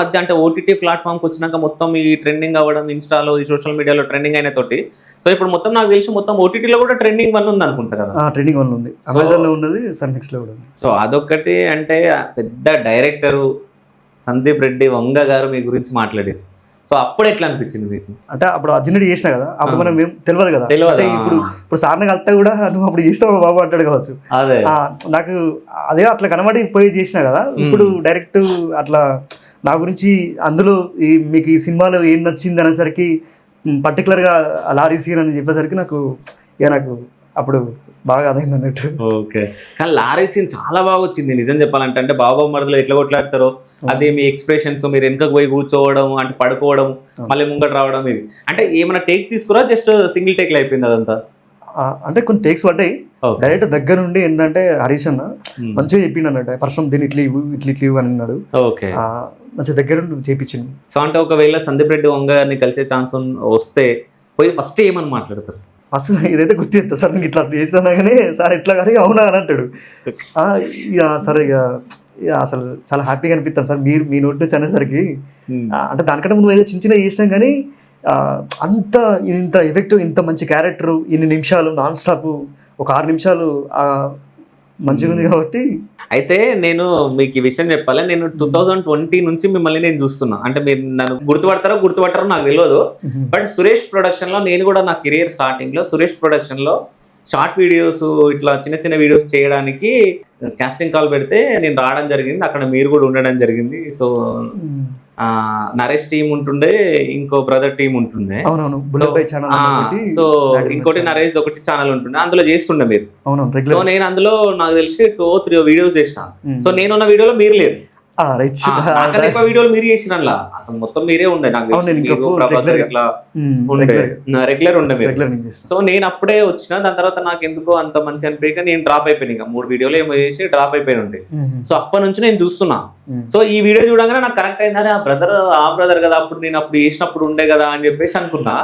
మధ్య అంటే ఓటీటీ ప్లాట్ఫామ్కి వచ్చినాక మొత్తం ఈ ట్రెండింగ్ అవ్వడం ఇన్స్టాలో ఈ సోషల్ మీడియాలో ట్రెండింగ్ అయిన తోటి సో ఇప్పుడు మొత్తం నాకు తెలిసి మొత్తం ఓటీటీలో కూడా ట్రెండింగ్ వన్ ఉంది అనుకుంటా కదా. ట్రెండింగ్ వన్ ఉంది, అమెజాన్లో ఉన్నది, సన్ నెక్స్ట్లో కూడా ఉంది. సో అదొక్కటి అంటే పెద్ద డైరెక్టరు సందీప్ రెడ్డి వంగ గారు మీ గురించి మాట్లాడారు. సో అప్పుడు ఎట్లా అనిపించింది మీకు? అంటే అప్పుడు అర్జునుడు చేసినా కదా, అప్పుడు మనం ఏం తెలియదు కదా. తెలియదు. అంటే ఇప్పుడు సార్ని కలిస్తే కూడా నువ్వు అప్పుడు చేసినావు బాబు అంటాడు కావచ్చు. అదే నాకు అదే అట్లా కనబడి పోయి చేసినా కదా. ఇప్పుడు డైరెక్ట్ అట్లా నా గురించి అందులో మీకు ఈ సినిమాలో ఏం నచ్చింది అనేసరికి పర్టికులర్గా లారీ సీన్ అని చెప్పేసరికి నాకు అప్పుడు బాగా అదైంది అన్నట్టు. ఓకే, కానీ లారీ సీన్ చాలా బాగా వచ్చింది నిజం చెప్పాలంటే. అంటే బాబా మరదలో ఎట్లా కొట్లాడతారో అది మీ ఎక్స్ప్రెషన్స్, మీరు వెనకకు పోయి కూర్చోవడం అంటే పడుకోవడం మళ్ళీ ముంగట రావడం, ఇది అంటే ఏమైనా టేక్ తీసుకురా జస్ట్ సింగిల్ టేక్లో అయిపోయింది అదంతా? అంటే కొన్ని టేక్స్ పడ్డాయి. డైరెక్ట్ దగ్గర నుండి ఏంటంటే హరీష్ అన్న మంచిగా చెప్పిండు అన్నట్టు, పర్సన్ దీన్ని ఇట్లా ఇవ్వు అని అన్నాడు. ఓకే, మంచి దగ్గర నుండి చేయించింది. సో అంటే ఒకవేళ సందీప్ రెడ్డి వంగ గారిని కలిసే ఛాన్స్ వస్తే పోయి ఫస్ట్ ఏమని మాట్లాడతారు? అసలు ఇదైతే గుర్తు సార్ నీకు ఇట్లా చేస్తున్నా కానీ సార్ ఇట్లా కానీ అవునా అని అంటాడు. ఇక సరే ఇక అసలు చాలా హ్యాపీగా అనిపిస్తుంది సార్ మీ నోటి నుంచి అనేసరికి. అంటే దానికంటే ముందు ఏదో చిన్న చిన్న చేసినాం కానీ అంత ఇంత ఎఫెక్టివ్, ఇంత మంచి క్యారెక్టరు, ఇన్ని నిమిషాలు నాన్ స్టాప్, ఒక 6 నిమిషాలు మంచిగా ఉంది కాబట్టి. అయితే నేను మీకు ఈ విషయం చెప్పాలి, నేను 2020 నుంచి మిమ్మల్ని నేను చూస్తున్నా. అంటే మీరు నన్ను గుర్తుపడతారో నాకు తెలియదు, బట్ సురేష్ ప్రొడక్షన్ లో నేను కూడా నా కెరియర్ స్టార్టింగ్ లో సురేష్ ప్రొడక్షన్ లో షార్ట్ వీడియోస్ ఇట్లా చిన్న చిన్న వీడియోస్ చేయడానికి కాస్టింగ్ కాల్ పెడితే నేను రావడం జరిగింది. అక్కడ మీరు కూడా ఉండడం జరిగింది. సో నరేష్ టీమ్ ఉంటుండే, ఇంకో బ్రదర్ టీమ్ ఉంటుండే. సో ఇంకోటి నరేష్ ఒకటి ఛానల్ ఉంటుండే, అందులో చేస్తుండే మీరు. సో నేను అందులో నాకు తెలిసి 2-3 వీడియోస్ చేసిన. సో నేనున్న వీడియోలో మీరు లేదు, ఎక్కువ వీడియోలు మీరు చేసిన అసలు మొత్తం మీరే ఉండే. నాకు రెగ్యులర్ ఉండే మీరు. సో నేను అప్పుడే వచ్చిన, దాని తర్వాత నాకు ఎందుకో అంత మంచి అనిపించక నేను డ్రాప్ అయిపోయాను. ఇంకా 3 వీడియోలు ఏమో చేసి డ్రాప్ అయిపోయి ఉండే. సో అప్పటి నుంచి నేను చూస్తున్నా. సో ఈ వీడియో చూడగానే నాకు కరెక్ట్ అయిందని, ఆ బ్రదర్ కదా, అప్పుడు నేను చేసినప్పుడు ఉండే కదా అని చెప్పేసి అనుకున్నా.